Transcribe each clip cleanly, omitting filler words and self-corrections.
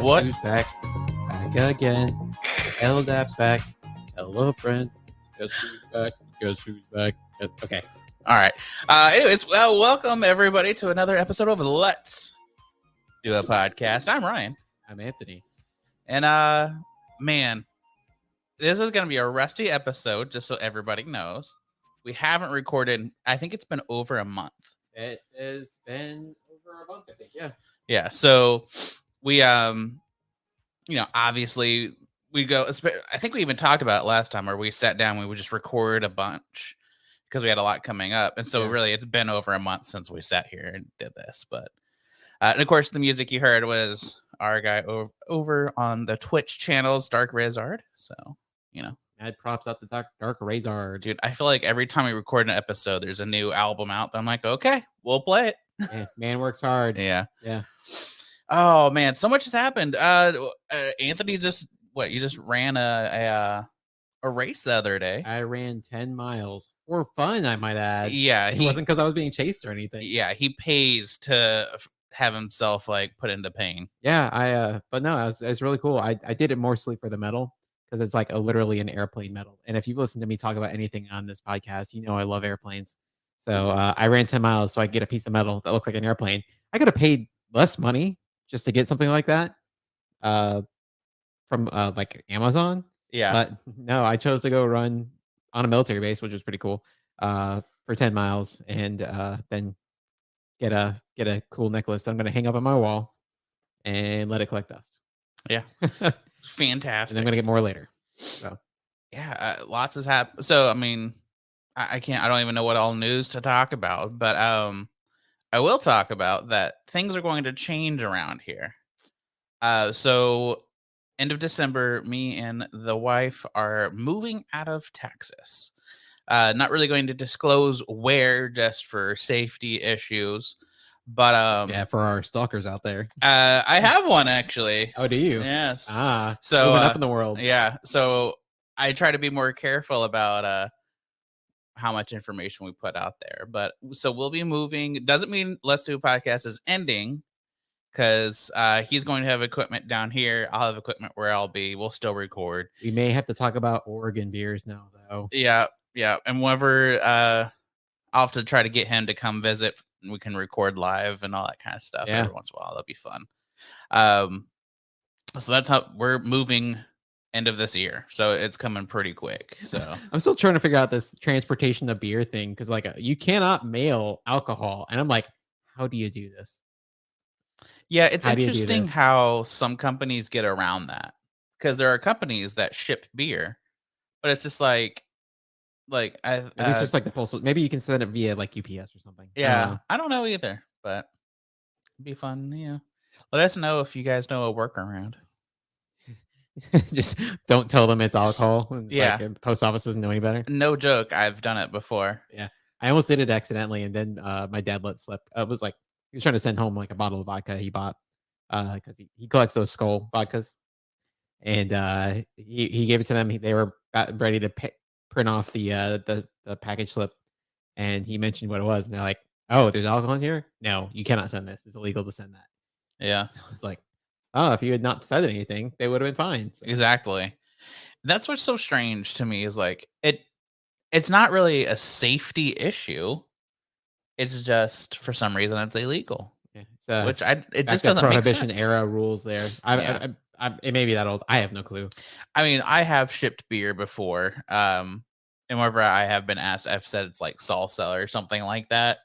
Guess What? who's back? Back again. LDAP's back. Hello, friend. Guess who's back? Guess who's back? Okay. All right. Anyways, well, welcome everybody to another episode of Let's Do a Podcast. I'm Ryan. I'm Anthony. And man, this is gonna be a rusty episode, just so everybody knows. We haven't recorded, I think it's been over a month. It has been over a month, I think. Yeah. Yeah. So we obviously we go, I think we even talked about it last time where we sat down, we would just record a bunch because we had a lot coming up. And so really it's been over a month since we sat here and did this. But and of course the music you heard was our guy over on the Twitch channels, Dark Rezard. So, Mad props up to Dark Razor. Dude, I feel like every time we record an episode, there's a new album out. I'm like, okay, we'll play it. Man works hard. Yeah. Yeah. Oh man, so much has happened. Anthony you just ran a race the other day. I ran 10 miles for fun, I might add. Yeah, it wasn't because I was being chased or anything. Yeah, he pays to have himself like put into pain. Yeah, but no, it was really cool. I did it mostly for the medal because it's like literally an airplane medal. And if you've listened to me talk about anything on this podcast, you know I love airplanes. So I ran 10 miles so I could get a piece of metal that looks like an airplane. I could have paid less money just to get something like that from like Amazon. Yeah. But no, I chose to go run on a military base, which was pretty cool, for 10 miles and then get a cool necklace that I'm going to hang up on my wall and let it collect dust. Yeah. Fantastic. And I'm going to get more later. So yeah, lots has happened. So, I mean, I don't even know what all news to talk about, but I will talk about that things are going to change around here. So end of December, me and the wife are moving out of Texas. Not really going to disclose where, just for safety issues. But yeah, for our stalkers out there. I have one actually. Oh, do you? Yes. So moving up in the world. Yeah. So I try to be more careful about how much information we put out there. But so we'll be moving. Doesn't mean Let's Do a Podcast is ending, because he's going to have equipment down here. I'll have equipment where I'll be. We'll still record. We may have to talk about Oregon beers now, though. Yeah. And whenever I'll have to try to get him to come visit, and we can record live and all that kind of stuff every once in a while. That'll be fun. So that's how we're moving end of this year. So it's coming pretty quick. So I'm still trying to figure out this transportation of beer thing, because like you cannot mail alcohol. And I'm like, how do you do this? Yeah, it's interesting how some companies get around that, because there are companies that ship beer, but it's just like it's just like the postal. Maybe you can send it via like UPS or something. Yeah, I don't know either, but it'd be fun. Yeah, let us know if you guys know a workaround. Just don't tell them it's alcohol. Yeah, like, post office doesn't know any better. No joke, I've done it before. Yeah, I almost did it accidentally, and then my dad let slip. It was like he was trying to send home like a bottle of vodka he bought because he collects those Skull vodkas, and he gave it to them. They were ready to print off the package slip, and he mentioned what it was, and they're like, "Oh, there's alcohol in here? No, you cannot send this. It's illegal to send that." Yeah, so I was like, "Oh, if you had not said anything, they would have been fine." So. Exactly. That's what's so strange to me is like it's not really a safety issue. It's just for some reason it's illegal. Yeah, which it just doesn't make sense. Prohibition era rules there. It may be that old. I have no clue. I mean, I have shipped beer before. And whenever I have been asked, I've said it's like salsa or something like that.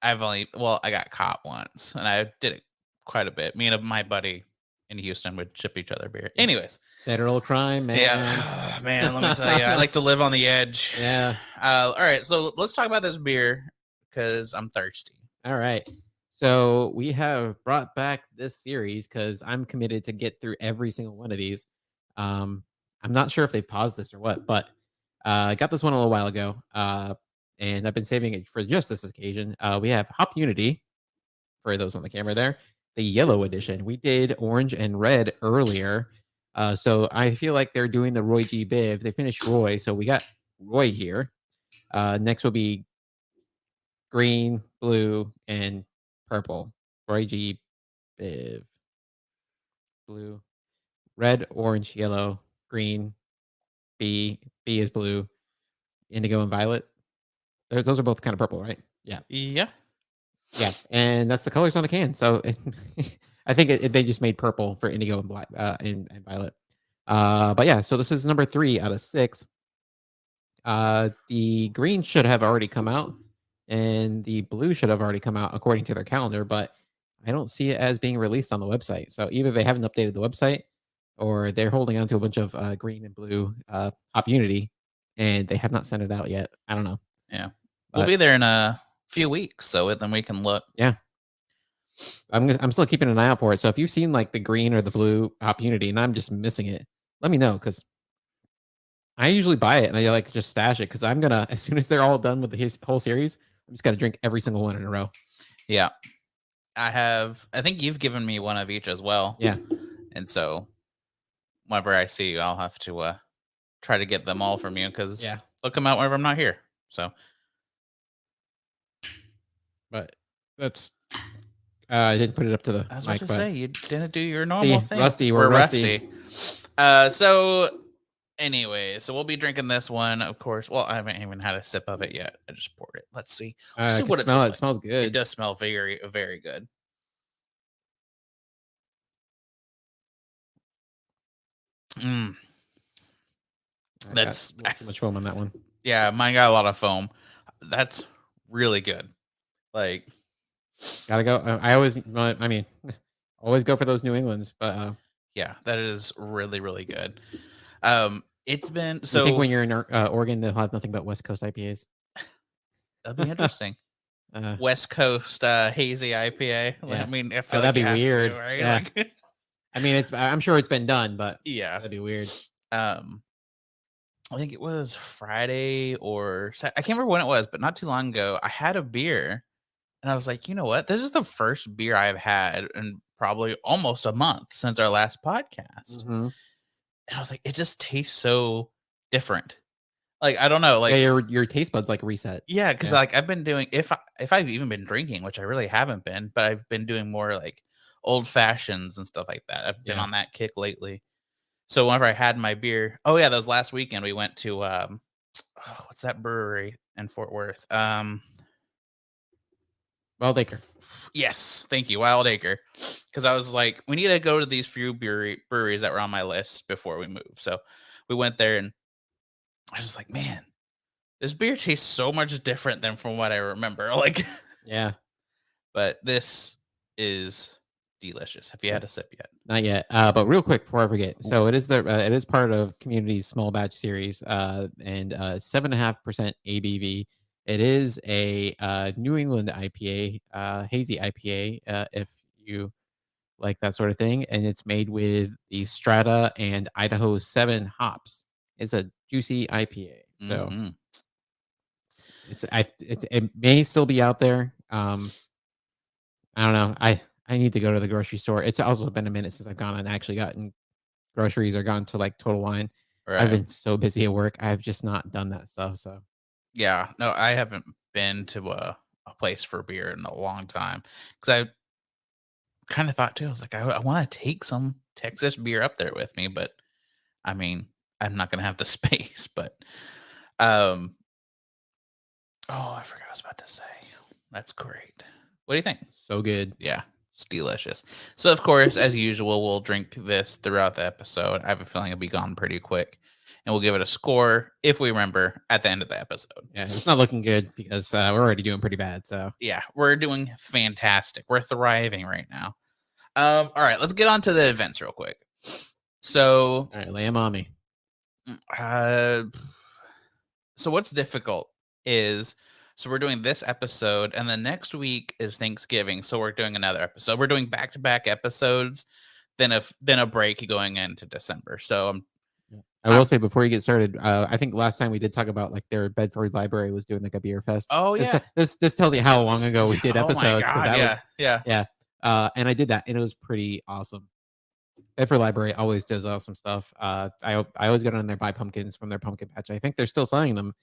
I got caught once, and I did it quite a bit. Me and my buddy in Houston would ship each other beer. Anyways, federal crime, man. Yeah, man. Let me tell you, I like to live on the edge. Yeah. All right, so let's talk about this beer because I'm thirsty. All right. So we have brought back this series because I'm committed to get through every single one of these. I'm not sure if they paused this or what, but I got this one a little while ago, and I've been saving it for just this occasion. We have Hop Unity, for those on the camera there, the yellow edition. We did orange and red earlier, so I feel like they're doing the Roy G. Biv. They finished Roy, so we got Roy here. Next will be green, blue, and purple. Roy G. Biv. blue, red, orange, yellow, green, B. B is blue, indigo, and violet. Those are both kind of purple, right? Yeah. Yeah. Yeah, and that's the colors on the can. So I think they just made purple for indigo and black and violet. But yeah, so this is number 3 out of 6. The green should have already come out, and the blue should have already come out according to their calendar, but I don't see it as being released on the website. So either they haven't updated the website, or they're holding on to a bunch of green and blue Hop Unity, and they have not sent it out yet. I don't know, Yeah. We'll but be there in a few weeks, so then we can look. yeah, I'm still keeping an eye out for it. So if you've seen like the green or the blue Hop Unity, and I'm just missing it, let me know because I usually buy it and I like just stash it because I'm gonna as soon as they're all done with the whole series, I'm just gonna drink every single one in a row. Yeah. I think you've given me one of each as well. Yeah, And so whenever I see you, I'll have to try to get them all from you because yeah, they'll come out whenever I'm not here. So but that's I didn't put it up to the I was about mic, to but say you didn't do your normal see, thing. rusty, we're rusty. So anyway, so we'll be drinking this one, of course. Well, I haven't even had a sip of it yet. I just poured it. Let's see. I See can what it smell tastes it. It like. smells It good. does smell very, very good. Mm, I got that's a little too much foam on that one. yeah, mine got a lot of foam. That's really good. Like Gotta go. I always, I mean, always go for those New Englands. But yeah, that is really, really good. It's been you think so when you're in Oregon, they'll have nothing but West Coast IPAs? that'll be interesting. uh, West Coast hazy IPA. I yeah. mean, I Oh, feel like that'd you be have to, weird. right? Yeah. Like I mean, it's. I'm sure it's been done, but yeah. that'd be weird. I think it was Friday or I can't remember when it was, but not too long ago, I had a beer and I was like, you know what? This is the first beer I've had in probably almost a month since our last podcast. Hmm. And I was like, it just tastes so different. Like, I don't know, Yeah, like, your taste buds like reset. yeah, because Yeah. like I've been doing if I've even been drinking, which I really haven't been, but I've been doing more like old fashions and stuff like that. I've been Yeah. on that kick lately. So whenever I had my beer, oh yeah, that was last weekend. We went to oh, what's that brewery in Fort Worth? Well, Baker. Yes, thank you, Wild Acre. Because I was like, we need to go to these few breweries that were on my list before we move. So we went there, and I was like, man, this beer tastes so much different than from what I remember. Like, Yeah. but this is delicious. Have you had a sip yet? Not yet. But real quick before I forget, so it is part of Community's small batch series, and 7.5% ABV. It is a New England IPA, hazy IPA, if you like that sort of thing, and it's made with the Strata and Idaho 7 hops. It's a juicy IPA, so Mm-hmm. it may still be out there. I don't know. I need to go to the grocery store. It's also been a minute since I've gone and actually gotten groceries or gone to like Total Wine. I've Right. been so busy at work. I've just not done that stuff. So Yeah. No, I haven't been to a place for beer in a long time because I kind of thought too. I was like, I want to take some Texas beer up there with me, but I mean, I'm not gonna have the space. But um, oh, I forgot what I was about to say. That's great. What do you think? so good. Yeah, it's delicious. So, of course, as usual, we'll drink this throughout the episode. I have a feeling it'll be gone pretty quick, and we'll give it a score if we remember at the end of the episode. Yeah, it's not looking good because we're already doing pretty bad. So Yeah, we're doing fantastic. We're thriving right now. All right, let's get on to the events real quick. So, all right, lay 'em on me. uh, so what's difficult is so we're doing this episode, and the next week is Thanksgiving, so we're doing another episode. We're doing back-to-back episodes, then a break going into December. So Yeah. I will I'm say before you get started, I think last time we did talk about like their Bedford Library was doing like a beer fest. oh This yeah, this tells you how long ago we did oh my episodes because god, that yeah, was yeah, yeah. And I did that and it was pretty awesome. Bedford Library always does awesome stuff. I always go down there buy pumpkins from their pumpkin patch. I think they're still selling them.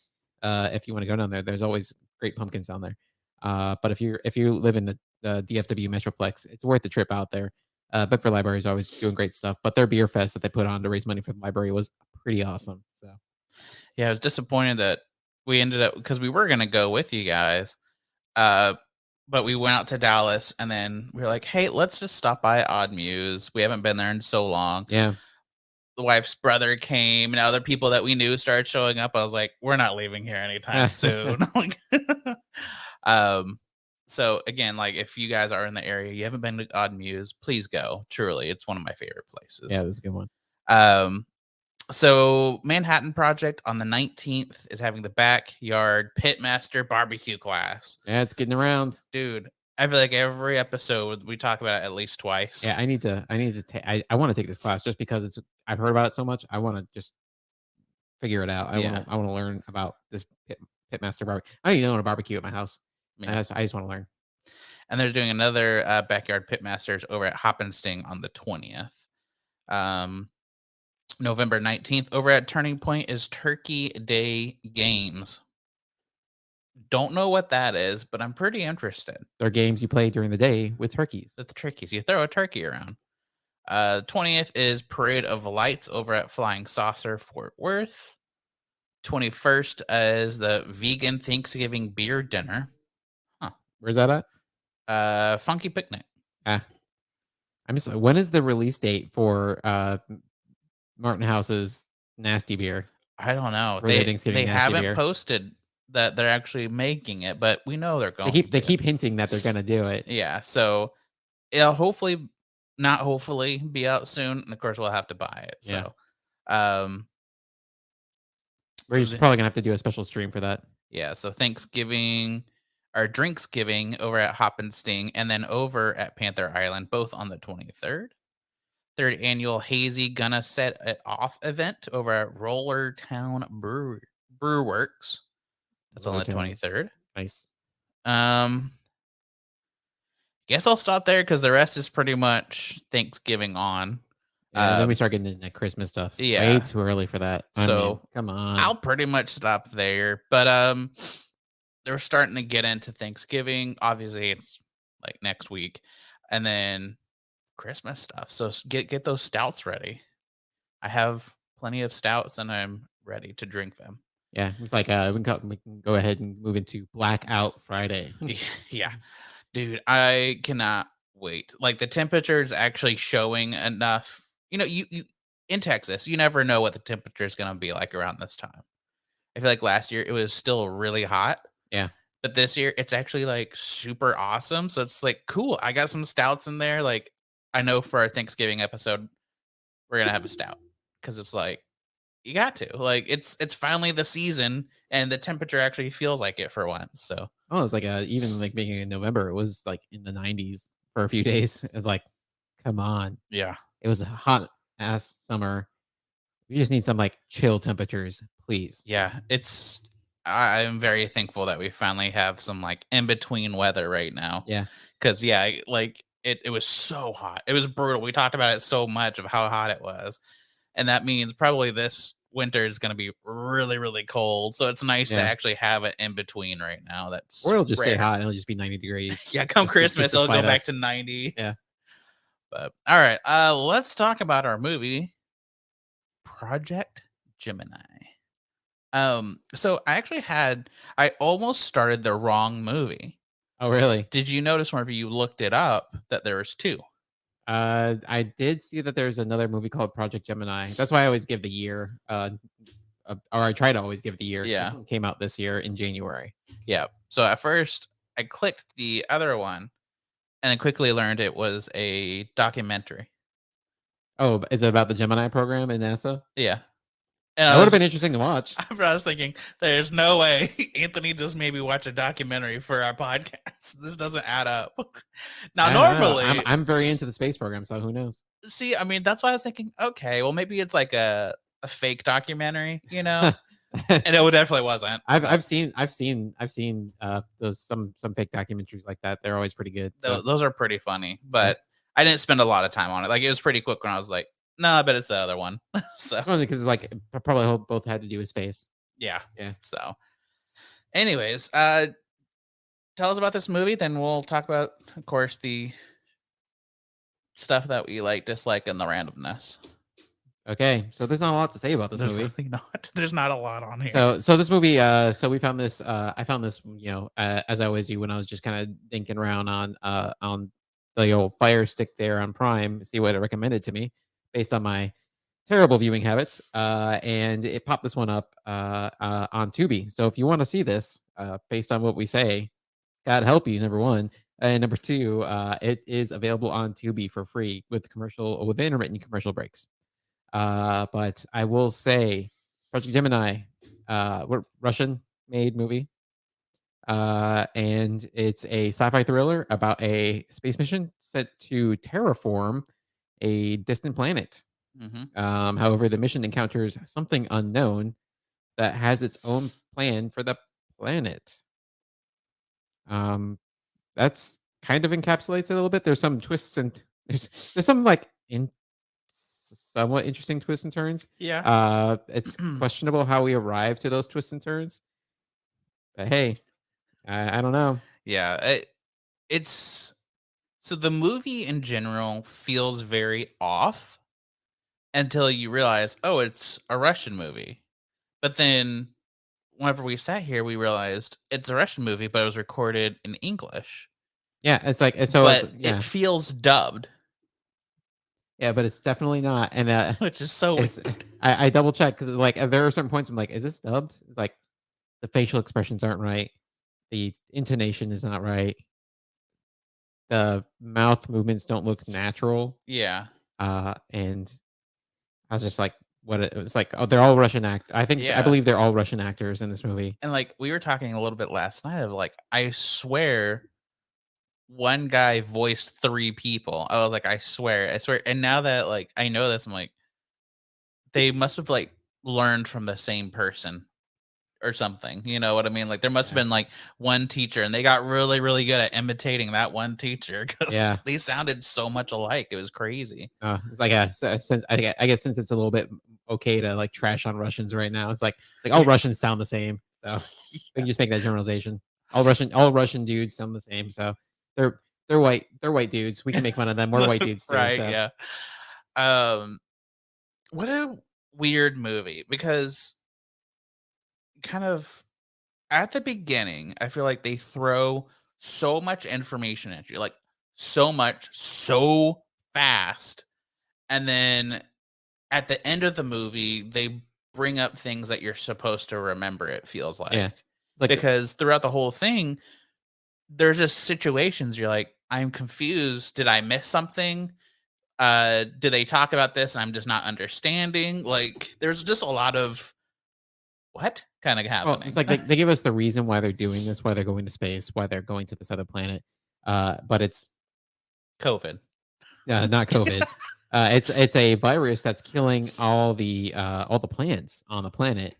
If you want to go down there, there's always great pumpkins down there. But if you live in the DFW Metroplex, it's worth the trip out there. Bedford Library is always doing great stuff, but their beer fest that they put on to raise money for the library was pretty awesome. So Yeah, I was disappointed that we ended up because we were gonna go with you guys, uh, but we went out to Dallas and then we were like, "Hey, let's just stop by Odd Muse. We haven't been there in so long." yeah, The wife's brother came and other people that we knew started showing up. I was like, "We're not leaving here anytime soon." Like, um, so again, like if you guys are in the area, you haven't been to Odd Muse, please go. Truly, it's one of my favorite yeah, places. that's a good one. Um, so Manhattan Project on the 19th is having the backyard pitmaster barbecue class. Yeah, it's getting around. Dude, I feel like every episode we talk about it at least twice. Yeah, I need to take. I want to take this class just because I've heard about it so much. I want to just figure it out. Yeah. I want to learn about this pitmaster barbecue. I don't even own a barbecue at my house. Yeah. I just want to learn. And they're doing another backyard pitmasters over at Hoppenstein on the 20th. Um, November 19th over at Turning Point is Turkey Day Games. Don't know what that is, but I'm pretty interested. They're games you play during the day with turkeys. With the turkeys, you throw a turkey around. 20th is Parade of Lights over at Flying Saucer Fort Worth. 21st is the Vegan Thanksgiving Beer Dinner. Huh. Where's that at? Funky Picnic. Ah, I'm just. When is the release date for Martin House's nasty beer I don't know. for their Thanksgiving They nasty haven't beer? posted that they're actually making it, but we know they're They going keep they to. keep hinting that they're gonna do it. Yeah, so it'll hopefully not hopefully be out soon, and of course we'll have to buy it. Yeah, So, um, we're just th- probably gonna have to do a special stream for that. yeah, so Thanksgiving or Drinksgiving over at Hop and Sting, and then over at Panther Island, both on the 23rd. Third annual Hazy Gonna Set It Off event over at Roller Town Brew Works. That's on Roller the Town, 23rd. nice. Um, guess I'll stop there because the rest is pretty much Thanksgiving on. Yeah, then we start getting into Christmas stuff. Way Yeah. too early for that. I mean, So come on. I'll pretty much stop there. But they're starting to get into Thanksgiving. Obviously, it's like next week, and then Christmas stuff. So get those stouts ready. I have plenty of stouts, and I'm ready to drink them. Yeah, it's like we can go ahead and move into Blackout Friday. Yeah, dude, I cannot wait. Like the temperature is actually showing enough. You in Texas, you never know what the temperature is going to be like around this time. I feel like last year it was still really hot. Yeah. But this year it's actually like super awesome. So it's like cool. I got some stouts in there. Like I know for our Thanksgiving episode, we're gonna have a stout. Cause it's like you got to. Like it's finally the season and the temperature actually feels like it for once. So Oh, it's like even like being in November, it was like in the 90s for a few days. It's like, come on. yeah. It was a hot ass summer. We just need some like chill temperatures, please. Yeah. I'm very thankful that we finally have some like in between weather right now. Yeah. Cause yeah, like it was so hot. It was brutal. We talked about it so much of how hot it was. And that means probably this winter is going to be really, really cold. So it's nice to Yeah. actually have it in between right now. That's Or it'll just stay rare. hot and it'll just be 90 degrees. Yeah, come Just Christmas, it'll go spite back us. to 90. Yeah. But all right, let's talk about our movie, Project Gemini. So I almost started the wrong movie. Oh, really? Did you notice whenever you looked it up that there was two? I did see that there's another movie called Project Gemini. That's why I always give the year. Or I try to always give the year. 'Cause Yeah. this one came out this year in January. Yeah. So at first I clicked the other one and then quickly learned it was a documentary. Oh, is it about the Gemini program in NASA? Yeah. And That would have been interesting to watch. I was thinking, there's no way Anthony just made me watch a documentary for our podcast. This doesn't add up. Now, I don't know. normally, I'm very into the space program, so who knows? see, I mean, that's why I was thinking, okay, well, maybe it's like a fake documentary, and it definitely wasn't. I've seen those some fake documentaries like that. They're always pretty good. So Those are pretty funny, but I didn't spend a lot of time on it. Like, it was pretty quick when I was like, no, I bet it's the other one. So, only because like probably both had to do with space. yeah. Yeah. So, anyways, tell us about this movie, then we'll talk about, of course, the stuff that we like, dislike, and the randomness. Okay, so there's not a lot to say about this There's movie. really not. There's not a lot on here. So this movie, so we found this. I found this, as I always do when I was just kind of dinking around on the old Fire Stick there on Prime, see what it recommended to me based on my terrible viewing habits. And it popped this one up on Tubi. So if you want to see this, based on what we say, God help you. Number one, and number two, it is available on Tubi for free with intermittent commercial breaks. But I will say, Project Gemini, what Russian made movie, and it's a sci-fi thriller about a space mission set to terraform a distant planet. Hmm. However, the mission encounters something unknown that has its own plan for the planet. Um, that's kind of encapsulates it a little bit. There's some twists and there's some like in somewhat interesting twists and turns. Yeah. It's questionable how we arrive to those twists and turns, but hey, I don't know. Yeah. It's so the movie in general feels very off until you realize, oh, it's a Russian movie. But then whenever we sat here, we realized it's a Russian movie, but it was recorded in English. Yeah, it's like it's But it feels dubbed, yeah, but it's definitely not. And which is so it's weird. I double check because like there are certain points I'm like, is this dubbed? It's like the facial expressions aren't right, the intonation is not right, the mouth movements don't look natural. Yeah. And I was just like, what? It's like, oh, they're all Russian I Yeah. believe they're all Russian actors in this movie. And like we were talking a little bit last night of like, I swear one guy voiced 3 people. I was like, I swear, I swear. And now that like I know this, I'm like, they must have like learned from the same person or something. You know what I mean? Like there must have Yeah, been like one teacher and they got really, really good at imitating that one teacher yeah. because they sounded so much alike. It was crazy. It's like since I guess since it's a little bit okay to like trash on Russians right now, it's like all Russians sound the same. So we can just make that generalization. All Russian dudes sound the same. So they're they're white dudes. We can make fun of them. We're white dudes too. Right, So yeah. Um, what a weird movie because kind of at the beginning, I feel like they throw so much information at you, like so much, so fast. And then at the end of the movie, they bring up things that you're supposed to remember, it feels yeah, like. it's like Because throughout the whole thing, there's just situations you're like, I'm confused. Did I miss something? Do they talk about this and I'm just not understanding? Like, there's just a lot of what kind of well, it's happening. like they give us the reason why they're doing this, why they're going to space, why they're going to this other planet. But it's COVID. not COVID. It's a virus that's killing all the plants on the planet,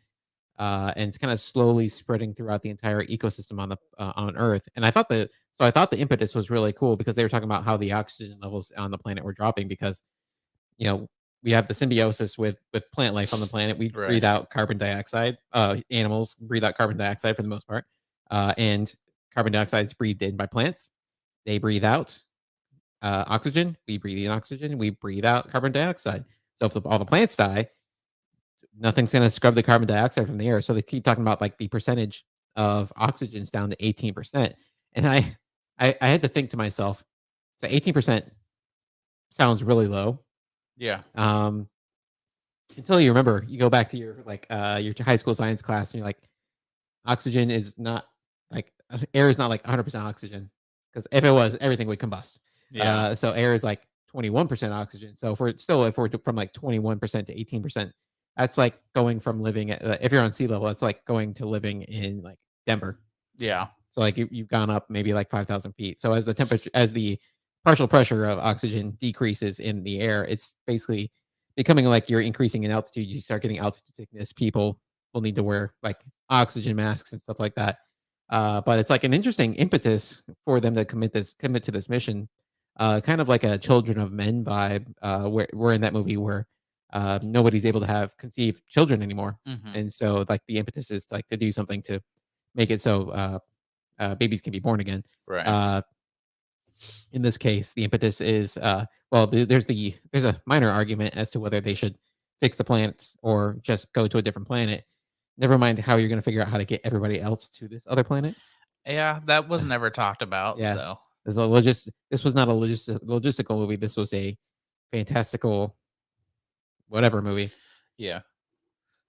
and it's kind of slowly spreading throughout the entire ecosystem on Earth. And I thought the impetus was really cool because they were talking about how the oxygen levels on the planet were dropping because you know we have the symbiosis with plant life on the planet. We breathe Right. out carbon dioxide. Animals breathe out carbon dioxide for the most part, and carbon dioxide is breathed in by plants. They breathe out oxygen. We breathe in oxygen. We breathe out carbon dioxide. So if all the plants die, nothing's going to scrub the carbon dioxide from the air. So they keep talking about like the percentage of oxygen's down to 18%. And I had to think to myself, so 18% sounds really low. Yeah. Um, until you remember, you go back to your high school science class, and you're like, oxygen is not like air is not like 100% oxygen because if it was, everything would combust. Yeah. So air is like 21% oxygen. So if we're from like 21% to 18%, that's like going from living at if you're on sea level, that's like going to living in like Denver. Yeah. So like you've gone up maybe like 5,000 feet. So as the partial pressure of oxygen decreases in the air, it's basically becoming like you're increasing in altitude. You start getting altitude sickness. People will need to wear like oxygen masks and stuff like that. But it's like an interesting impetus for them to commit to this mission. Kind of like a Children of Men vibe, where we're in that movie where nobody's able to have conceive children anymore, Hmm. and so like the impetus is like to do something to make it so babies can be born again. Right. Uh, In this case, the impetus is well, there's a minor argument as to whether they should fix the planets or just go to a different planet. Never mind how you're going to figure out how to get everybody else to this other planet. Yeah, that was Uh, never talked about. yeah, So this was not a logistical movie. This was a fantastical whatever movie. yeah,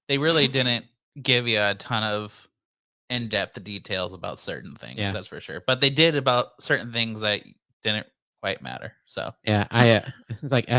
they really didn't give you a ton of in-depth details about certain things. Yeah, That's for sure. But they did about certain things that didn't quite matter. So yeah. It's like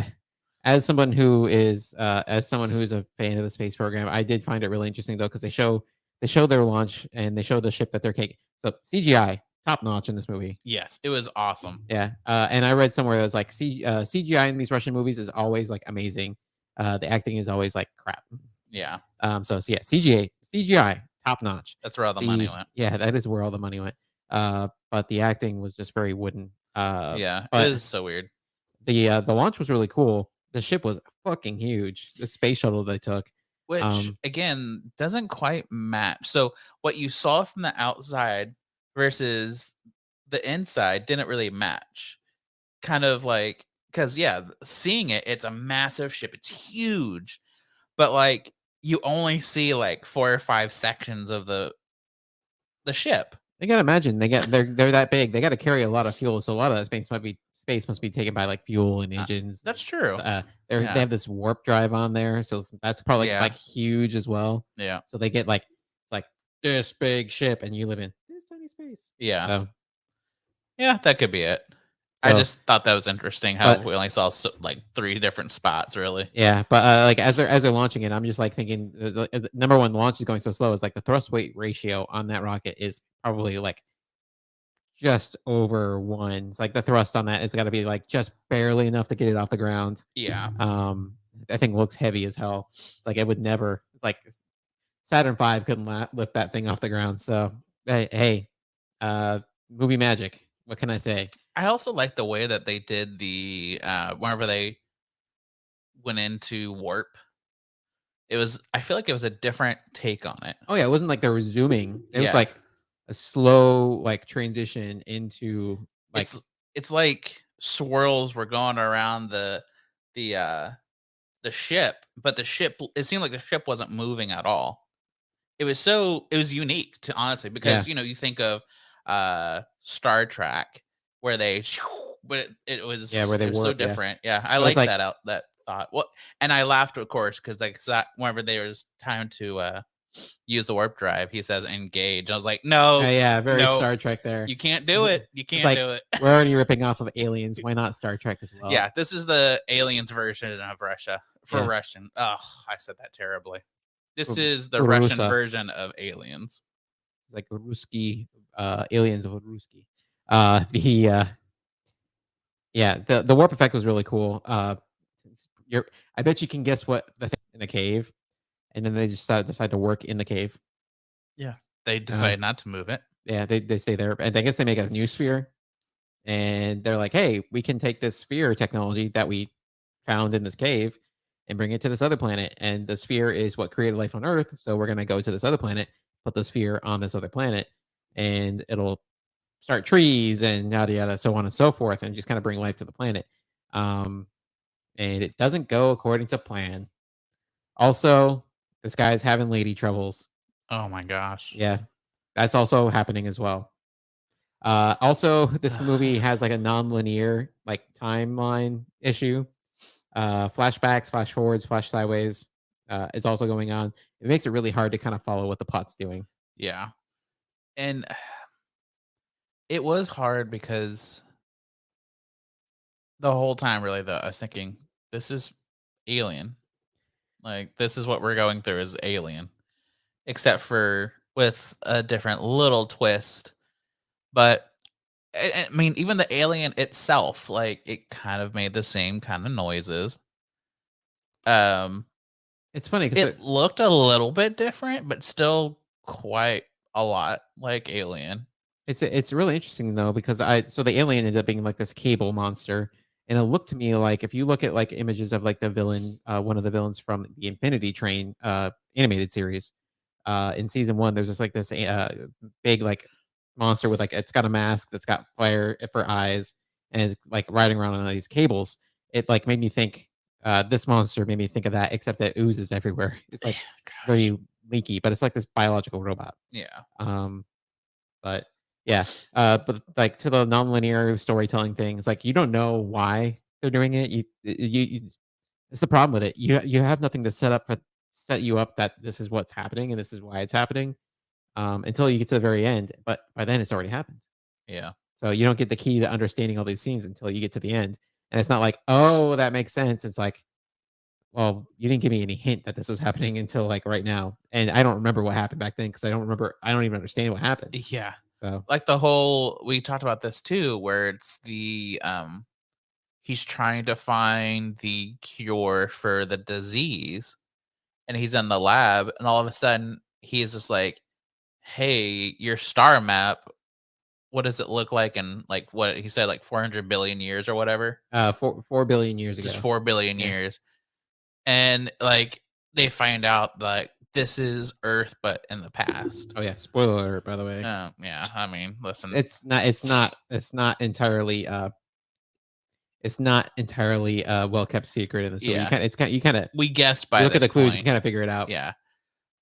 as someone who's a fan of the space program, I did find it really interesting though because they show their launch and they show the ship that they're taking. So CGI top notch in this movie. yes, it was awesome. Yeah, and I read somewhere that was like CGI in these Russian movies is always like amazing. The acting is always like crap. Yeah, So yeah, CGI top notch. that's where all the money went. Yeah, that is where all the money went. But the acting was just very wooden. Yeah, it But was so weird. the launch was really cool. The ship was fucking huge. The space shuttle they took. Which Um, again doesn't quite match. So what you saw from the outside versus the inside didn't really match. Kind of like because yeah, seeing it, it's a massive ship. It's huge, but like you only see like 4 or 5 sections of the ship. they gotta imagine they're that big. They got to carry a lot of fuel, so a lot of that space must be taken by like fuel and Uh, engines. that's true. They Yeah. have this warp drive on there, so that's probably Yeah. like huge as well. Yeah. So they get like it's like this big ship, and you live in this tiny space. Yeah. So Yeah, that could be it. I so just thought that was interesting how but we only saw like 3 different spots, really. yeah, but like as they're launching it, I'm just like thinking number one, the launch is going so slow. Is like the thrust weight ratio on that rocket is probably like just over one. It's like the thrust on that has got to be like just barely enough to get it off the ground. Yeah. That thing looks heavy as hell. It's like it would never. It's like Saturn V couldn't lift that thing off the ground. So hey, uh, movie magic. What can I say? I also like the way that they did the whenever they went into warp. It was I feel like it was a different take on it. Oh yeah, it wasn't like they were zooming. It was Yeah. like a slow like transition into like It's like swirls were going around the the ship, but the ship it seemed like the ship wasn't moving at all. It was unique to honestly yeah because you think of Star Trek where they but yeah where it they was so warp. Yeah, different. Yeah, I so it's like like that thought. Well, and I laughed of course because like whenever there was time to use the warp drive, he says engage. I was like, no, yeah, very no, Star Trek there. you can't do it. You It's can't like do it. we're already ripping off of Aliens. Why not Star Trek as well? Yeah, this is the aliens version of Russia for Yeah, Russian. Oh, I said that terribly. This is the Russian Rusa. version of aliens. It's like Ruski aliens of Ruski. The yeah, the warp effect was really cool. You're I bet you can guess what the thing in a cave, and then they just decide to work in the cave. Yeah. They Uh, decided not to move it. yeah, they stay there, and I guess they make a new sphere, and they're like, "Hey, we can take this sphere technology that we found in this cave and bring it to this other planet, and the sphere is what created life on Earth. So we're gonna go to this other planet, put the sphere on this other planet, and it'll start trees and yada yada, so on and so forth, and just kind of bring life to the planet." Um, and it doesn't go according to plan. Also, this guy's having lady troubles. Oh my gosh. Yeah, that's also happening as well. Also, this movie has like a non-linear like timeline issue. Flashbacks, flash forwards, flash sideways is also going on. It makes it really hard to kind of follow what the plot's doing. Yeah. And it was hard because the whole time really though I was thinking this is alien. Like this is what we're going through is alien. Except for with a different little twist. But I mean even the alien itself like it kind of made the same kind of noises. Um It's funny because It looked a little bit different, but still quite a lot like Alien. it's really interesting though because I so the alien ended up being like this cable monster, and it looked to me like if you look at like images of like the villain, one of the villains from the Infinity Train animated series, in season one, there's just like this big like monster with like it's got a mask that's got fire for eyes, and it's like riding around on these cables. It like made me think. This monster made me think of that, except that oozes everywhere. It's like Gosh. very leaky, but it's like this biological robot. Yeah. Um, but yeah, but like to the nonlinear storytelling things, like you don't know why they're doing it. You it's the problem with it. You have nothing to set you up that this is what's happening and this is why it's happening until you get to the very end. But by then it's already happened. Yeah. So you don't get the key to understanding all these scenes until you get to the end. And it's not like, oh, that makes sense. It's like, well, you didn't give me any hint that this was happening until like right now. And I don't remember what happened back then because I don't even understand what happened. Yeah. So Like the whole we talked about this too, where it's the he's trying to find the cure for the disease and he's in the lab and all of a sudden he's just like, "Hey, your star map, what does it look like in like what he said like 400 billion years or whatever? 4 billion years Just ago. 4 billion Yeah. years." And like they find out that this is Earth but in the past. Oh yeah. Spoiler alert, by the way. Yeah, I mean, listen. It's not entirely a well kept secret in the story. Yeah, You kind of we guessed you by look at this the clues, you can point. kind of figure it out. Yeah,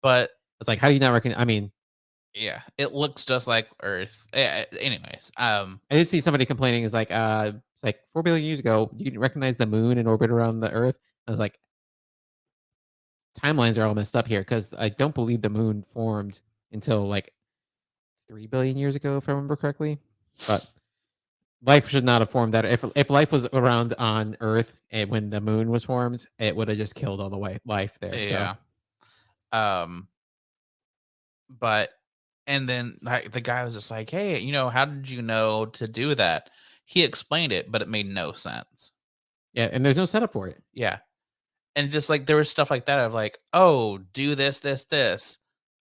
but It's like how do you not reckon? I mean, yeah, it looks just like Earth. Anyways, I did see somebody complaining. Is like it's like 4 billion years ago, you can recognize the moon in orbit around the Earth. I was like, timelines are all messed up here because I don't believe the moon formed until like 3 billion years ago, if I remember correctly. But life should not have formed that. If life was around on Earth and when the moon was formed, it would have just killed all the way life there. So yeah, um, but and then like the guy was just like, "Hey, how did you know to do that?" He explained it, but it made no sense. yeah, and there's no setup for it. Yeah, and just like there was stuff like that of like, "Oh, do this, this, this."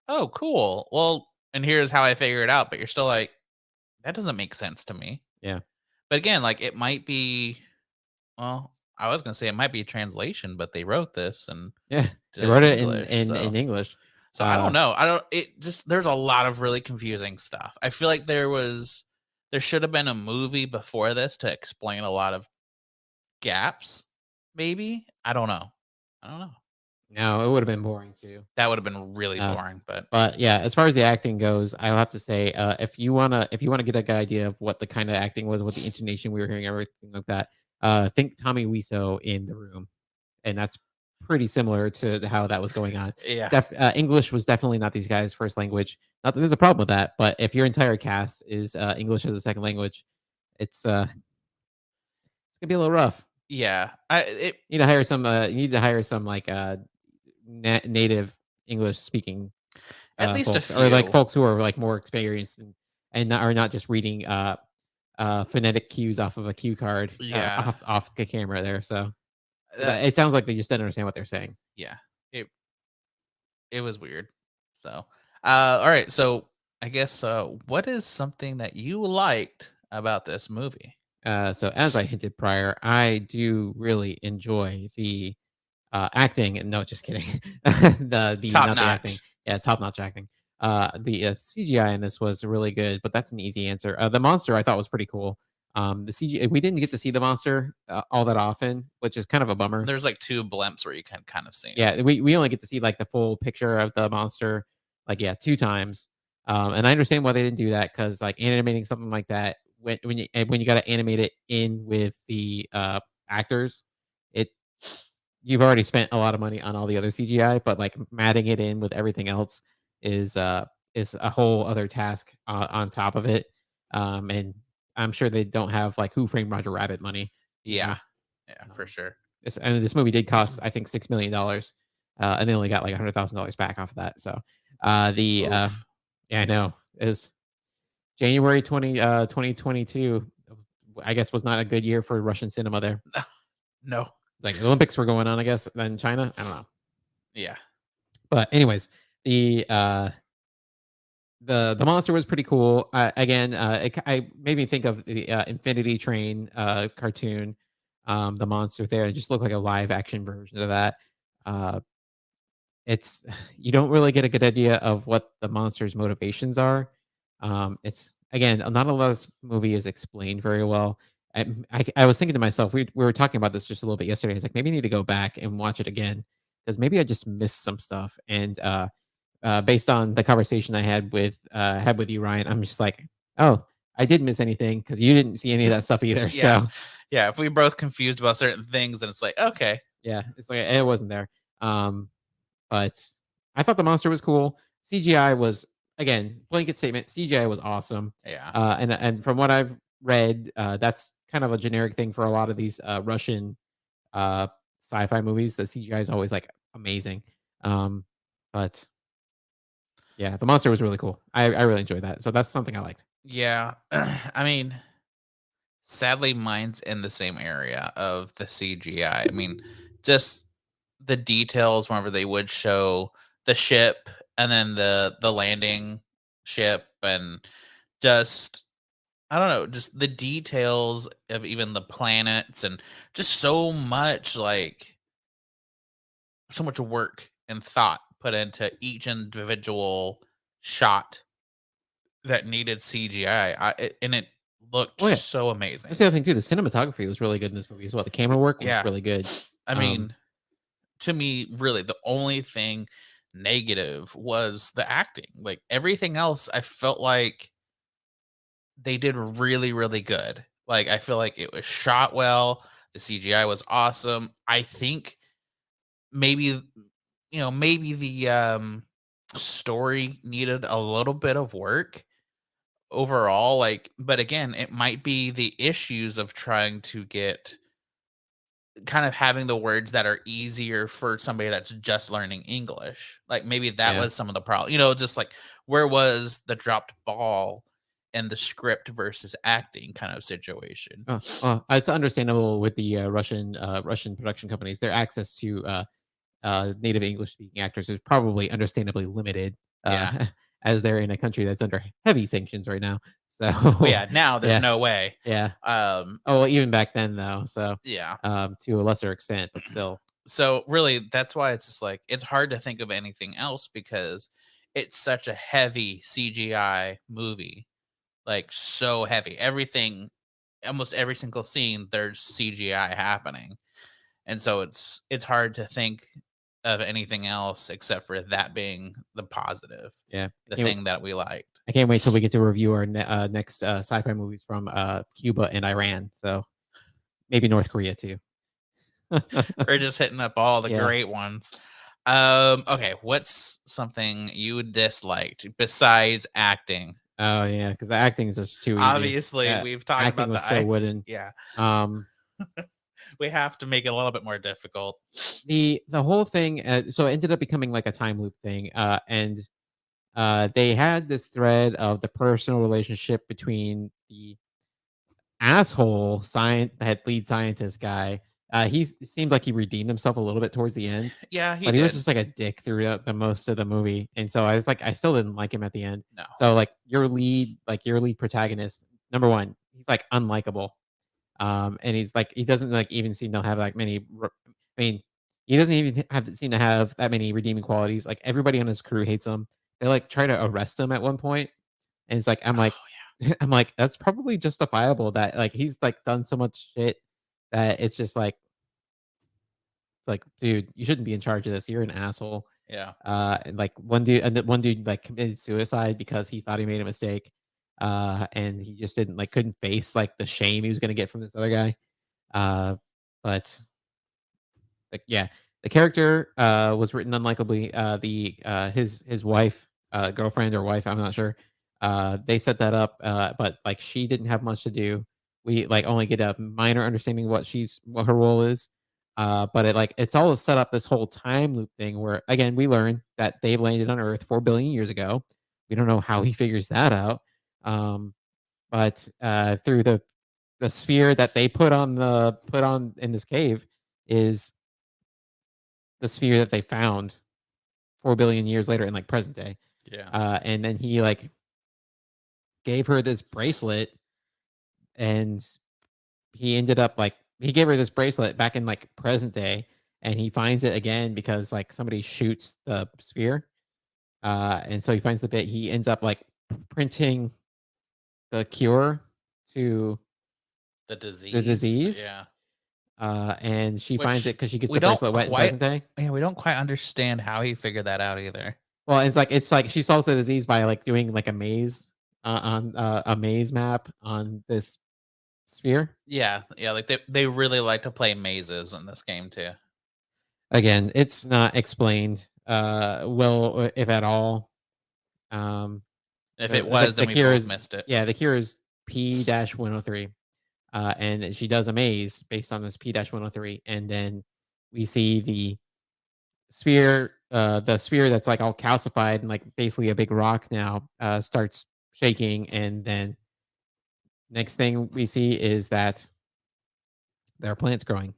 Oh, cool. Well, and here's how I figure it out. But you're still like, that doesn't make sense to me. Yeah, But again, like it might be. Well, I was gonna say it might be a translation, but they wrote this and yeah. did They it in wrote it English, in English. so I don't know. I don't. It just there's a lot of really confusing stuff. I feel like there should have been a movie before this to explain a lot of gaps. Maybe I don't know. I don't know. No, it would have been boring too. That would have been really Uh, boring, but but yeah, as far as the acting goes, I'll have to say, if you wanna get a good idea of what the kind of acting was, what the intonation we were hearing, everything like that, think Tommy Wiseau in The Room, and that's pretty similar to how that was going on. yeah, English was definitely not these guys' first language. Not that there's a problem with that, but if your entire cast is English as a second language, it's gonna be a little rough. yeah. You need to hire some like native English speaking At least a folks, or like few. folks who are like more experienced and are not just reading phonetic cues off of a cue card Yeah, off the camera there. So 'cause that, it sounds like they just didn't understand what they're saying. yeah. It it was weird. So, all right. So, I guess, what is something that you liked about this movie? So as I hinted prior, I do really enjoy the acting. No, just kidding. The Top not the acting. notch. Yeah, top notch acting. The CGI in this was really good, but that's an easy answer. The monster I thought was pretty cool. The CG we didn't get to see the monster all that often, which is kind of a bummer. There's like two blimps where you can kind of see him. Yeah, we only get to see like the full picture of the monster, like yeah, 2 times. And I understand why they didn't do that because like animating something like that when you got to animate it in with the actors, it you've already spent a lot of money on all the other CGI, but like matting it in with everything else is a whole other task on top of it. And I'm sure they don't have like Who Framed Roger Rabbit money, you Yeah. know. Yeah, for Um, sure. this movie did cost, I think, $6 million, and they only got like $100,000 back off of that. So, the Oof. yeah, I know is January 2022. I guess was not a good year for Russian cinema. There, No. like the Olympics were going on, I guess, in China. I don't know, Yeah. but anyways, the uh, the monster was pretty cool. Again, I made me think of the Infinity Train cartoon. The monster there, it just looked like a live action version of that. Uh, it's you don't really get a good idea of what the monster's motivations are. It's again not a lot of this movie is explained very well. I was thinking to myself, we were talking about this just a little bit yesterday. It's like maybe I need to go back and watch it again because maybe I just missed some stuff. And based on the conversation I had with you, Ryan, I'm just like, oh, I didn't miss anything because you didn't see any of that stuff either. Yeah. So Yeah, if we both confused about certain things, then it's like, okay. yeah, it's like it wasn't there. Um, but I thought the monster was cool. CGI was again blanket statement. CGI was awesome. Yeah. And from what I've read, that's kind of a generic thing for a lot of these Russian uh, sci-fi movies. The CGI is always like amazing. Um, but yeah, the monster was really cool. I really enjoyed that. So that's something I liked. Yeah. I mean, sadly, mine's in the same area of the CGI. I mean, just the details whenever they would show the ship and then the landing ship and just I don't know, just the details of even the planets and just so much work and thought put into each individual shot that needed CGI. And it looked Oh yeah, so that's amazing. the other thing too. The cinematography was really good in this movie as well. The camera work was Yeah. really good. I Um, mean, to me, really, the only thing negative was the acting. Like everything else, I felt like they did really, really good. Like I feel like it was shot well. The CGI was awesome. I think maybe maybe the story needed a little bit of work overall, like, but again, it might be the issues of trying to get kind of having the words that are easier for somebody that's just learning English. Like maybe that yeah. was some of the problem. Just like where was the dropped ball in the script versus acting kind of situation. It's understandable with the Russian production companies. Their access to native English speaking actors is probably understandably limited, Yeah. as they're in a country that's under heavy sanctions right now. Well, So yeah, now there's yeah, no way. yeah. Um Oh, well, even back then though. So yeah. to a lesser extent, but still, So really that's why it's just like it's hard to think of anything else because it's such a heavy CGI movie. Like so heavy. Everything almost every single scene there's CGI happening. And so it's hard to think of anything else except for that being the positive, yeah. the thing that we liked. I can't wait till we get to review our next sci-fi movies from Cuba and Iran. So maybe North Korea too. We're just hitting up all the Yeah. great ones. Okay, what's something you disliked besides acting? Oh yeah, because the acting is just too easy. Obviously, we've talked Acting about was the so I wooden. yeah. Um, We have to make it a little bit more difficult. the whole thing. So it ended up becoming like a time loop thing. And they had this thread of the personal relationship between the asshole science, that lead scientist guy. It seemed like he redeemed himself a little bit towards the end, Yeah, he but he was did. just like a dick throughout the most of the movie. And so I was like, I still didn't like him at the end. No. So like your lead protagonist, number one, he's like unlikable. And he's like, he doesn't like even seem to have like I mean, he doesn't even seem to have that many redeeming qualities. Like everybody on his crew hates him. They like try to arrest him at one point, and it's like I'm like Oh, I'm like that's probably justifiable that like he's like done so much shit that it's just like dude, you shouldn't be in charge of this. You're an asshole. yeah. And like one dude like committed suicide because he thought he made a mistake. And he just didn't like couldn't face like the shame he was gonna get from this other guy. Uh, but like, yeah, the character, was written unlikably. His wife, girlfriend or wife, I'm not sure. They set that up, but, like, she didn't have much to do. We, like, only get a minor understanding what her role is. But it's all set up this whole time loop thing where, again, we learn that they landed on Earth 4 billion years ago. We don't know how he figures that out. Um, but, through the sphere that they put on in this cave is the sphere that they found 4 billion years later in like present day. Yeah. And then he like gave her this bracelet, and he ended up like he gave her this bracelet back in like present day, and he finds it again because like somebody shoots the sphere. And so he finds the bit. He ends up like printing the cure to The the disease, disease, yeah. and she finds it Which because she gets we the don't bracelet wet in quite present day. yeah, we don't quite understand how he figured that out either. Well, it's like she solves the disease by, like, doing, like, a maze, on, a maze map on this sphere. Yeah, yeah, like, they really like to play mazes in this game too. Again, it's not explained, well, if at all. Um, If the it the was, then the we cure both is missed it. yeah, the cure is P-103, and she does a maze based on this P-103, and then we see the sphere that's, like, all calcified and, like, basically a big rock now, starts shaking, and then next thing we see is that there are plants growing,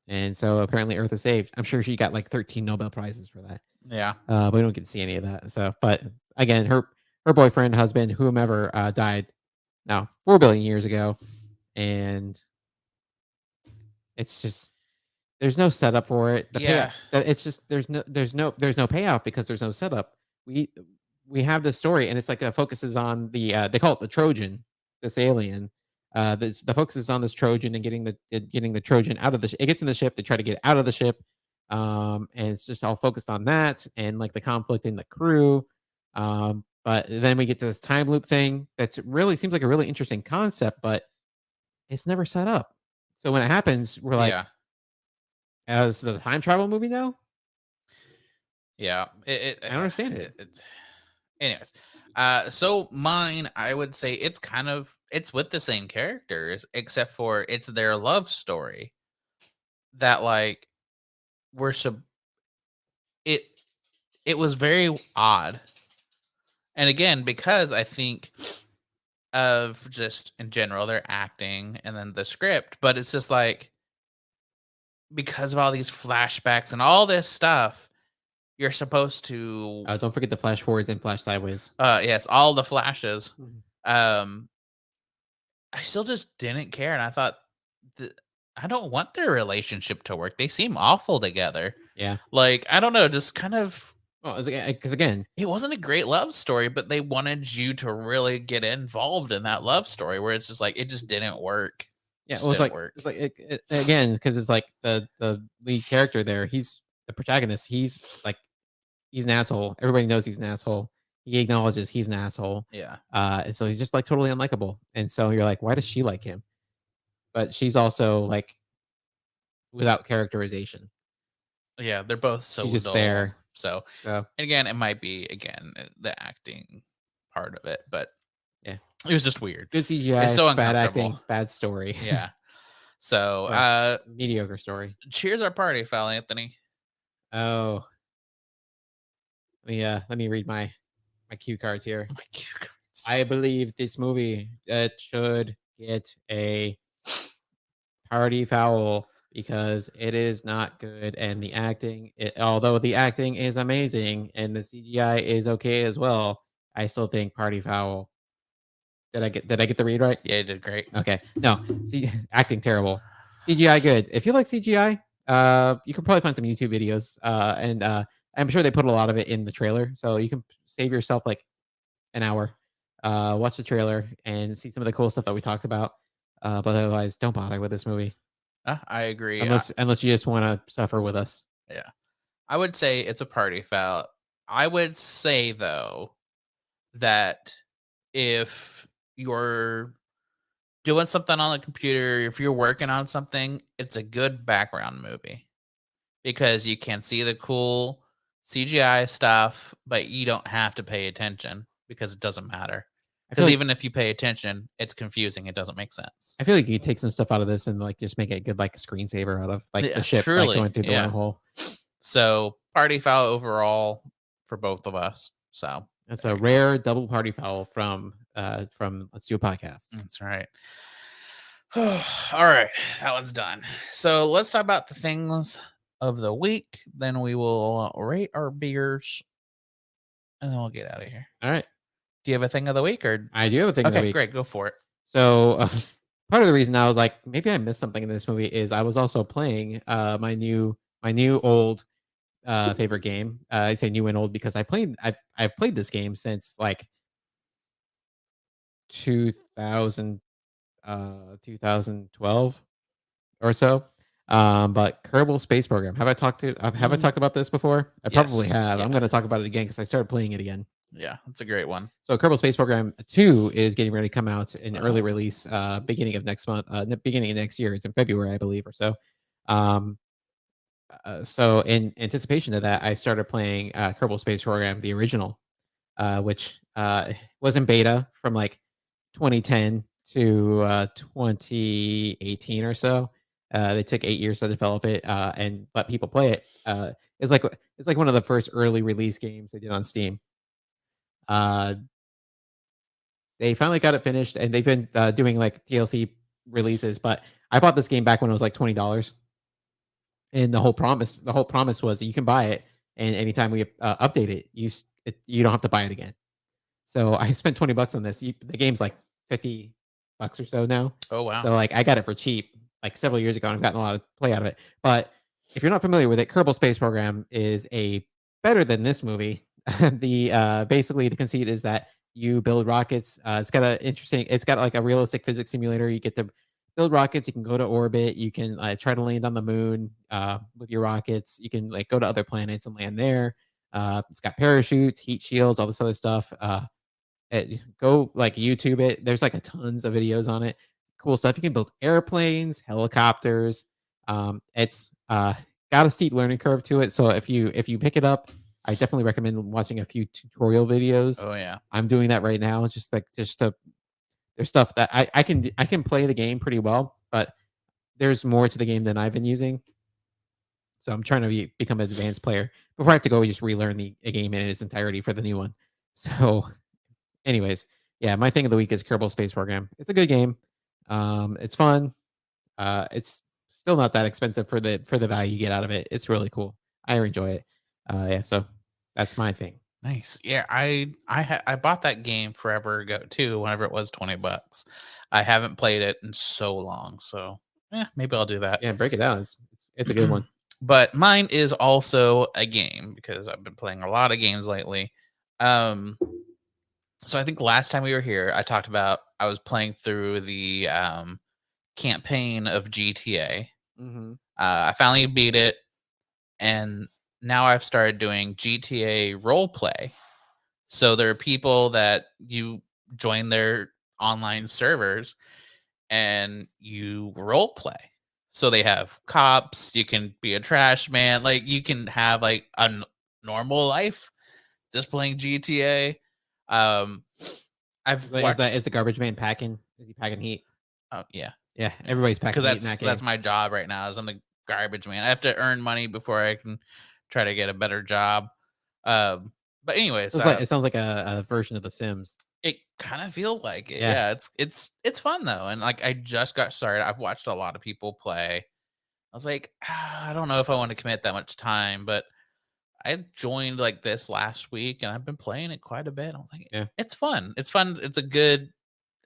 and so apparently Earth is saved. I'm sure she got, like, 13 Nobel Prizes for that, Yeah. but we don't get to see any of that, so but, again, her boyfriend, husband, whomever, died now 4 billion years ago, and it's just there's no setup for it. The payoff Yeah. it's just there's no payoff because there's no setup. We we have this story and it's like focuses on they call it the Trojan, this alien. The focus is on this Trojan and getting the Trojan out of the it gets in the ship, they try to get out of the ship. And it's just all focused on that and like the conflict in the crew. But then we get to this time loop thing that's really seems like a really interesting concept, but it's never set up. So when it happens, we're like, Yeah. this is a time travel movie now? Yeah. I don't understand it. Anyways, so mine, I would say it's with the same characters, except for it's their love story that like we're sub it it was very odd. And again, because I think of just in general their acting and then the script, but it's just like because of all these flashbacks and all this stuff, you're supposed to Don't forget the flash forwards and flash sideways. yes, all the flashes. Mhm. Um I still just didn't care, and I thought, "Th I don't want their relationship to work, they seem awful together." Yeah. Like, I don't know, just kind of Well, because again, it wasn't a great love story, but they wanted you to really get involved in that love story where it's just like, it just didn't work. yeah, Just well, didn't work. it's like again because it's like the lead character there. He's the protagonist. He's an asshole. Everybody knows he's an asshole. He acknowledges he's an asshole. Yeah. And so he's just like totally unlikable. And so you're like, why does she like him? But she's also like without characterization. Yeah, they're both She's so just dull. there. So, So and again, it might be, the acting part of it, but yeah, it was just weird. good It's CGI, so bad uncomfortable. acting, bad story. Yeah. So, Well, mediocre story. cheers our party, Foul Anthony. Oh, let me read my cue cards here. Oh my God. I believe this movie should get a party foul because it is not good and the acting although the acting is amazing and the CGI is okay as well, I still think party foul. Did I get the read right? Yeah, you did great. Okay. No, see acting terrible. CGI good. If you like CGI, you can probably find some YouTube videos and I'm sure they put a lot of it in the trailer, so you can save yourself like an hour. Watch the trailer and see some of the cool stuff that we talked about. But otherwise, don't bother with this movie I agree. unless you just want to suffer with us. Yeah, I would say it's a party foul. I would say though that if you're doing something on the computer, if you're working on something, it's a good background movie because you can see the cool CGI stuff, but you don't have to pay attention because it doesn't matter. I feel Because like even if you pay attention, it's confusing. It doesn't make sense. I feel like you could take some stuff out of this and like just make it a good like screensaver out of like the Yeah, ship like truly. going through the Yeah. wormhole. So party foul overall for both of us. So That's there a you go. rare double party foul from Let's Do a Podcast. That's right. All right, that one's done. So let's talk about the things of the week. Then we will rate our beers, and then we'll get out of here. All right, Do you have a thing of the week, or I do have a thing of the okay, week. great, go for it. So part of the reason I was like, maybe I missed something in this movie is I was also playing my new old favorite game. I say new and old because I've played this game since like 2000. 2012 or so. But Kerbal Space Program. Have I Mm, talked about this before? I probably yes. have. I'm Yeah. going to talk about it again because I started playing it again. Yeah. That's a great one. So Kerbal Space Program 2 is getting ready to come out in early Oh. release beginning of next month, beginning of next year. It's in February, I believe, or so. Um, so in anticipation of that, I started playing Kerbal Space Program, the original, which was in beta from like 2010 to 2018 or so. They took 8 years to develop it and let people play it. It's like one of the first early release games they did on Steam. Uh, they finally got it finished, and they've been doing like DLC releases. But I bought this game back when it was like $20, and the whole promise was that you can buy it, and anytime we update it, you don't have to buy it again. So I spent $20 on this. The game's like $50 or so now. Oh wow. So like I got it for cheap like several years ago and I've gotten a lot of play out of it. But if you're not familiar with it, Kerbal Space Program is a better than this movie. The basically the conceit is that you build rockets. It's got like a realistic physics simulator. You get to build rockets, you can go to orbit, you can try to land on the moon with your rockets. You can like go to other planets and land there. It's got parachutes, heat shields, all this other stuff. Go like YouTube it. There's like a tons of videos on it. Cool stuff. You can build airplanes, helicopters. It's got a steep learning curve to it. So if you pick it up, I definitely recommend watching a few tutorial videos. Oh yeah. I'm doing that right now. Just to there's stuff that I can play the game pretty well, but there's more to the game than I've been using. So I'm trying to become an advanced player before I have to go just relearn the game in its entirety for the new one. So anyways, yeah, my thing of the week is Kerbal Space Program. It's a good game. It's fun. It's still not that expensive for the value you get out of it. It's really cool. I enjoy it. Yeah, so that's my thing. Nice. Yeah, I bought that game forever ago too, whenever it was $20. I haven't played it in so long, so yeah, maybe I'll do that. Yeah, break it down. It's a good one. But mine is also a game because I've been playing a lot of games lately. Um, so I think last time we were here, I talked about I was playing through the campaign of GTA. Hmm. I finally beat it, and now I've started doing GTA role play. So there are people that you join their online servers and you role play. So they have cops, you can be a trash man, like you can have like a normal life just playing GTA. Um I've watched Is the garbage man packing? Is he packing heat? oh yeah. Yeah, Yeah. everybody's Cuz packing heat in that that's game. my job right now is I'm the garbage man. I have to earn money before I can try to get a better job. Um but anyways, It sounds like a version of The Sims. it kind of feels like it. Yeah, Yeah, it's fun though, and like I just got started. I've watched a lot of people play. I was like, I don't know if I want to commit that much time, but I joined like this last week, and I've been playing it quite a bit. I'm like, yeah, it's fun. It's fun. It's a good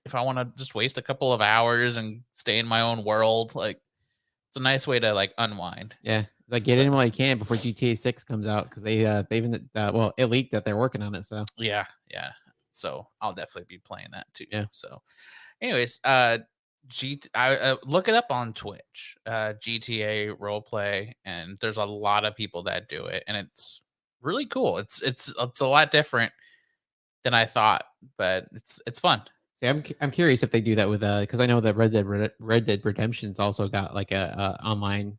if I want to just waste a couple of hours and stay in my own world. Like it's a nice way to like unwind. yeah. It's like get So in while you can before GTA 6 comes out because they've been well it leaked that they're working on it. So yeah, yeah. So I'll definitely be playing that too. yeah, So anyways, look it up on Twitch, GTA roleplay, and there's a lot of people that do it, and it's really cool. It's a lot different than I thought, but it's fun. see, I'm curious if they do that with because I know that Red Dead Redemption's also got like a online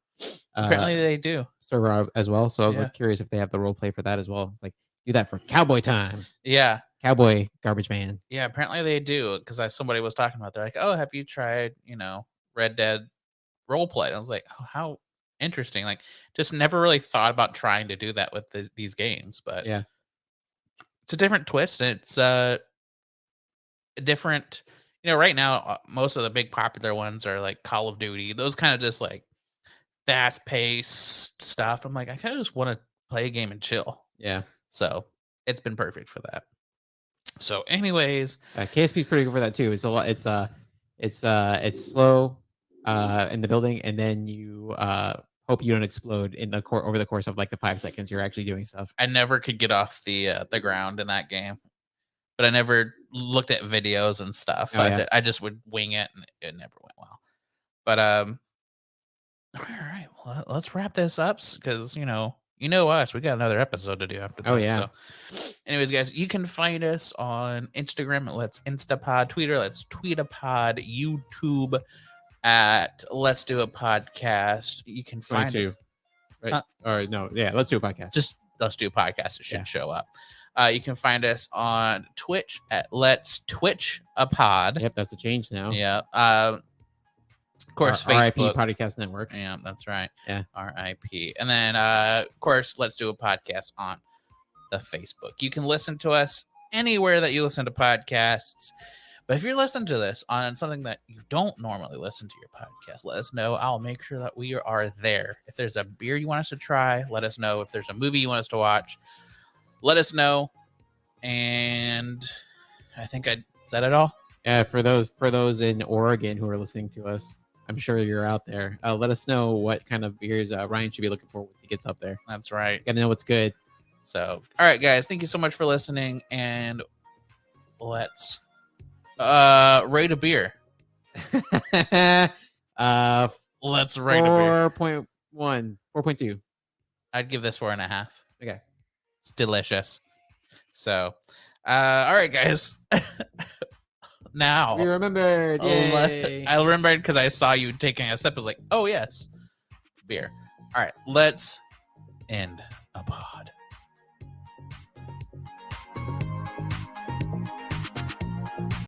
uh Apparently they do. server as well. So I was Yeah, like curious if they have the role play for that as well. It's like do that for cowboy times, yeah, cowboy garbage man. yeah. Apparently they do because somebody was talking about. They're like, oh, have you tried Red Dead roleplay? I was like, oh, how interesting. Like, just never really thought about trying to do that with these games, but Yeah, it's a different twist. And it's different. Right now, most of the big popular ones are like Call of Duty. Those kind of just like fast paced stuff. I'm like, I kind of just want to play a game and chill. yeah. So it's been perfect for that. So, anyways, KSP is pretty good for that too. It's a lot. It's slow in the building, and then you hope you don't explode over the course of like the 5 seconds you're actually doing stuff. I never could get off the ground in that game. but I never looked at videos and stuff. Oh, yeah. I just would wing it, and it never went well. But all right, well, let's wrap this up because you know us. We got another episode to do after this. Oh, yeah. So, anyways, guys, you can find us on Instagram at Let's Instapod, Twitter, Let's Tweetapod, YouTube at Let's Do a Podcast. You can find 22. Right? Or no, yeah, Let's Do a Podcast. just Let's Do a Podcast. It should show up. You can find us on Twitch at Let's Twitch a Pod. Yep, that's a change now. Yeah. Of course, Facebook Podcast Network. Yeah, that's right. Yeah. RIP. And then, of course, Let's Do a Podcast on the Facebook. You can listen to us anywhere that you listen to podcasts. But if you're listening to this on something that you don't normally listen to your podcast, let us know. I'll make sure that we are there. If there's a beer you want us to try, let us know. If there's a movie you want us to watch, let us know. And I think I said it all. Yeah, for those in Oregon who are listening to us, I'm sure you're out there. Let us know what kind of beers Ryan should be looking for once he gets up there. That's right. Gotta know what's good. So, all right, guys, thank you so much for listening, and let's rate a beer. Let's rate a beer. 4.1, 4.2. I'd give this 4.5. Okay. It's delicious. So, all right, guys. Now we remembered. Yay. I remembered because I saw you taking a sip. I was like, oh yes, beer. All right, let's end a pod.